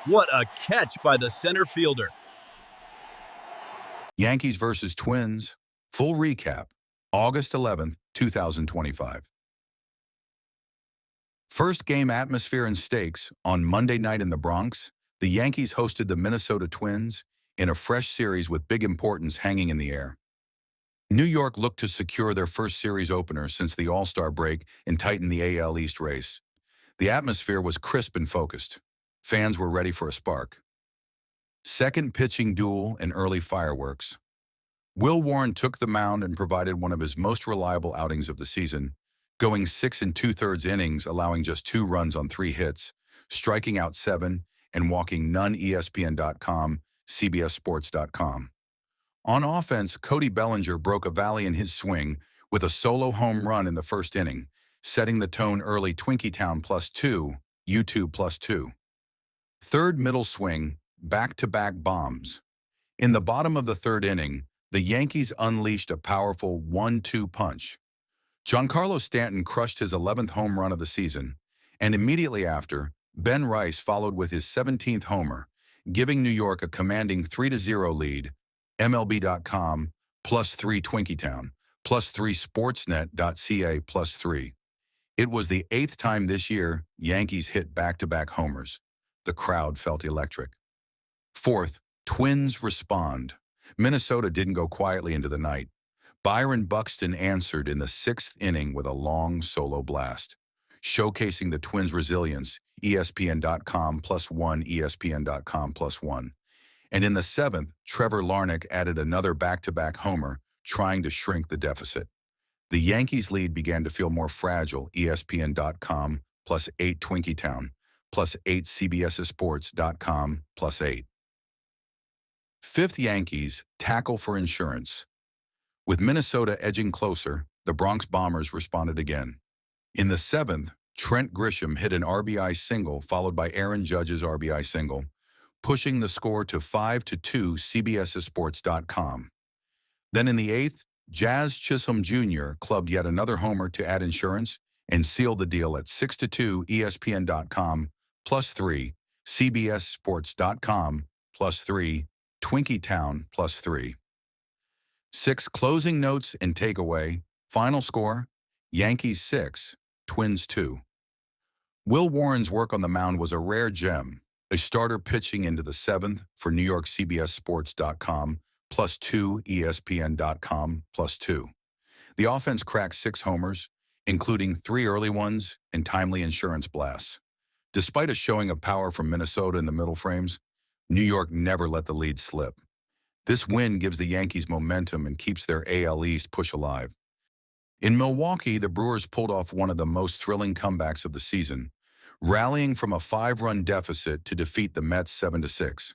What a catch by the center fielder. Yankees versus Twins. Full recap. August 11th, 2025. First game atmosphere and stakes. On Monday night in the Bronx, the Yankees hosted the Minnesota Twins in a fresh series with big importance hanging in the air. New York looked to secure their first series opener since the All-Star break and tighten the AL East race. The atmosphere was crisp and focused. Fans were ready for a spark. Second pitching duel and early fireworks. Will Warren took the mound and provided one of his most reliable outings of the season, going 6 2/3 innings, allowing just 2 runs on 3 hits, striking out 7, and walking none. ESPN.com, CBSSports.com. On offense, Cody Bellinger broke a valley in his swing with a solo home run in the first inning, setting the tone early. Twinkietown +2, YouTube +2. Third middle swing, back-to-back bombs. In the bottom of the third inning, the Yankees unleashed a powerful 1-2 punch. Giancarlo Stanton crushed his 11th home run of the season, and immediately after, Ben Rice followed with his 17th homer, giving New York a commanding 3-0 lead. MLB.com +3 Twinkietown, +3 Sportsnet.ca +3. It was the 8th time this year Yankees hit back-to-back homers. The crowd felt electric. Fourth, Twins respond. Minnesota didn't go quietly into the night. Byron Buxton answered in the 6th inning with a long solo blast, showcasing the Twins' resilience. ESPN.com +1, ESPN.com +1. And in the 7th, Trevor Larnach added another back-to-back homer, trying to shrink the deficit. The Yankees' lead began to feel more fragile. ESPN.com +8 Twinkietown, +8 CBSSports.com +8. Fifth, Yankees tackle for insurance. With Minnesota edging closer, the Bronx Bombers responded again. In the 7th, Trent Grisham hit an RBI single followed by Aaron Judge's RBI single, pushing the score to 5-2. CBSSports.com. Then in the 8th, Jazz Chisholm Jr. clubbed yet another homer to add insurance and sealed the deal at 6-2. ESPN.com +3, CBSSports.com +3, Twinkietown +3. 6 closing notes and takeaway. Final score, Yankees 6, Twins 2. Will Warren's work on the mound was a rare gem, a starter pitching into the 7th for New York. CBSSports.com +2, ESPN.com +2. The offense cracked 6 homers, including 3 early ones and timely insurance blasts. Despite a showing of power from Minnesota in the middle frames, New York never let the lead slip. This win gives the Yankees momentum and keeps their AL East push alive. In Milwaukee, the Brewers pulled off one of the most thrilling comebacks of the season, rallying from a 5-run deficit to defeat the Mets 7-6.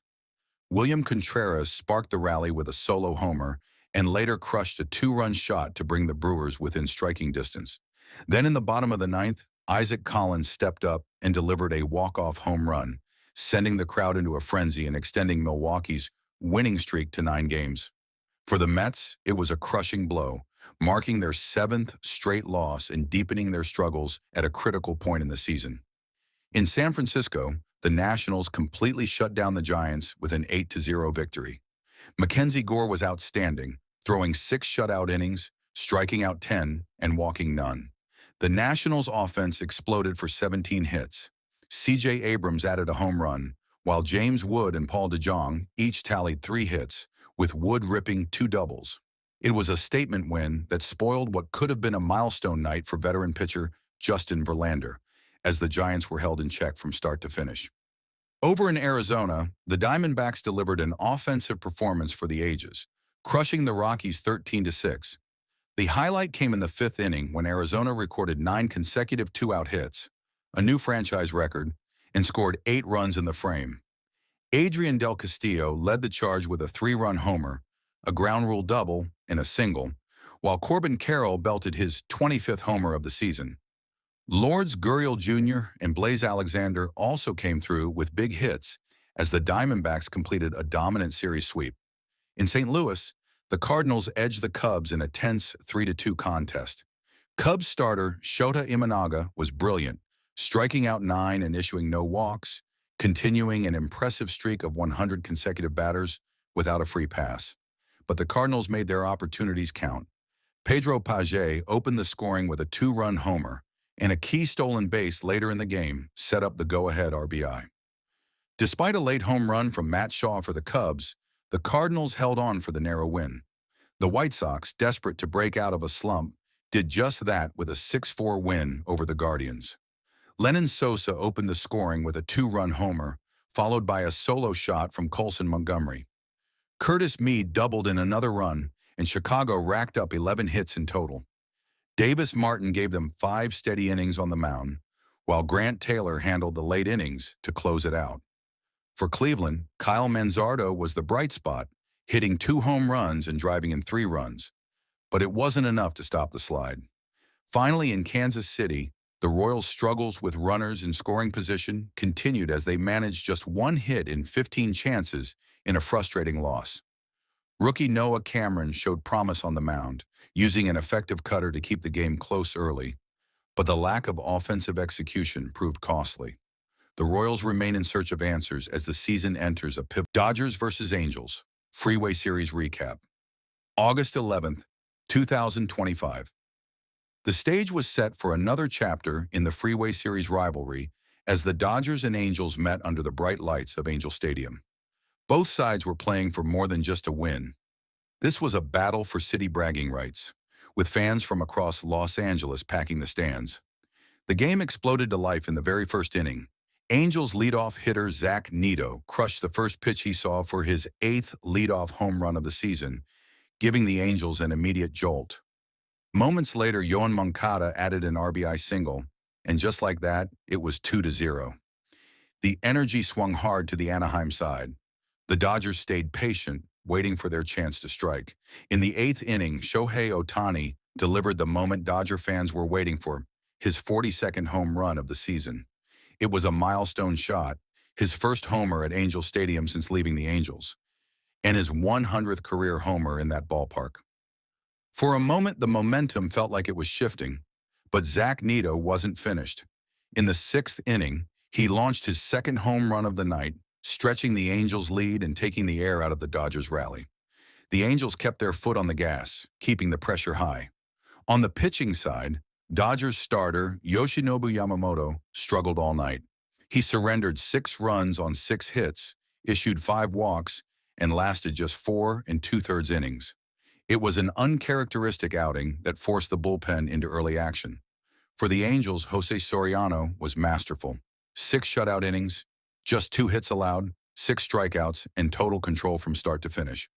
William Contreras sparked the rally with a solo homer and later crushed a 2-run shot to bring the Brewers within striking distance. Then in the bottom of the 9th, Isaac Collins stepped up and delivered a walk-off home run, sending the crowd into a frenzy and extending Milwaukee's winning streak to 9 games. For the Mets, it was a crushing blow, marking their 7th straight loss and deepening their struggles at a critical point in the season. In San Francisco, the Nationals completely shut down the Giants with an 8-0 victory. Mackenzie Gore was outstanding, throwing 6 shutout innings, striking out 10, and walking none. The Nationals' offense exploded for 17 hits. C.J. Abrams added a home run, while James Wood and Paul DeJong each tallied 3 hits, with Wood ripping 2 doubles. It was a statement win that spoiled what could have been a milestone night for veteran pitcher Justin Verlander, as the Giants were held in check from start to finish. Over in Arizona, the Diamondbacks delivered an offensive performance for the ages, crushing the Rockies 13-6. The highlight came in the 5th inning when Arizona recorded 9 consecutive 2-out hits, a new franchise record, and scored 8 runs in the frame. Adrian Del Castillo led the charge with a 3-run homer, a ground rule double, and a single, while Corbin Carroll belted his 25th homer of the season. Lourdes Gurriel Jr. and Blaze Alexander also came through with big hits as the Diamondbacks completed a dominant series sweep. In St. Louis, the Cardinals edged the Cubs in a tense 3-2 contest. Cubs starter Shota Imanaga was brilliant, striking out 9 and issuing no walks, continuing an impressive streak of 100 consecutive batters without a free pass. But the Cardinals made their opportunities count. Pedro Pagé opened the scoring with a two-run homer, and a key stolen base later in the game set up the go-ahead RBI. Despite a late home run from Matt Shaw for the Cubs, the Cardinals held on for the narrow win. The White Sox, desperate to break out of a slump, did just that with a 6-4 win over the Guardians. Lenyn Sosa opened the scoring with a two-run homer, followed by a solo shot from Colson Montgomery. Curtis Mead doubled in another run, and Chicago racked up 11 hits in total. Davis Martin gave them 5 steady innings on the mound, while Grant Taylor handled the late innings to close it out. For Cleveland, Kyle Manzardo was the bright spot, hitting 2 home runs and driving in 3 runs. But it wasn't enough to stop the slide. Finally, in Kansas City, the Royals' struggles with runners in scoring position continued as they managed just 1 hit in 15 chances in a frustrating loss. Rookie Noah Cameron showed promise on the mound, using an effective cutter to keep the game close early, but the lack of offensive execution proved costly. The Royals remain in search of answers as the season enters a pivot. Dodgers vs. Angels, Freeway Series recap. August 11th, 2025. The stage was set for another chapter in the Freeway Series rivalry as the Dodgers and Angels met under the bright lights of Angel Stadium. Both sides were playing for more than just a win. This was a battle for city bragging rights, with fans from across Los Angeles packing the stands. The game exploded to life in the very first inning. Angels leadoff hitter Zach Neto crushed the first pitch he saw for his 8th leadoff home run of the season, giving the Angels an immediate jolt. Moments later, Yoan Moncada added an RBI single, and just like that, it was 2-0. The energy swung hard to the Anaheim side. The Dodgers stayed patient, waiting for their chance to strike. In the 8th inning, Shohei Ohtani delivered the moment Dodger fans were waiting for, his 42nd home run of the season. It was a milestone shot, his first homer at Angel Stadium since leaving the Angels, and his 100th career homer in that ballpark. For a moment, the momentum felt like it was shifting, but Zach Neto wasn't finished. In the 6th inning, he launched his second home run of the night, stretching the Angels' lead and taking the air out of the Dodgers' rally. The Angels kept their foot on the gas, keeping the pressure high. On the pitching side, Dodgers starter Yoshinobu Yamamoto struggled all night. He surrendered 6 runs on 6 hits, issued 5 walks, and lasted just 4 2/3 innings. It was an uncharacteristic outing that forced the bullpen into early action. For the Angels, Jose Soriano was masterful. 6 shutout innings, just 2 hits allowed, 6 strikeouts, and total control from start to finish.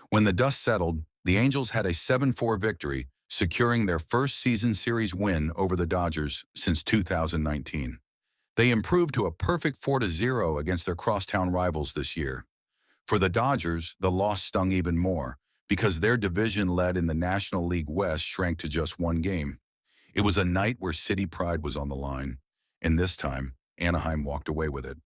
When the dust settled, the Angels had a 7-4 victory, securing their first season series win over the Dodgers since 2019. They improved to a perfect 4-0 against their crosstown rivals this year. For the Dodgers, the loss stung even more, because their division lead in the National League West shrank to just 1 game. It was a night where city pride was on the line, and this time, Anaheim walked away with it.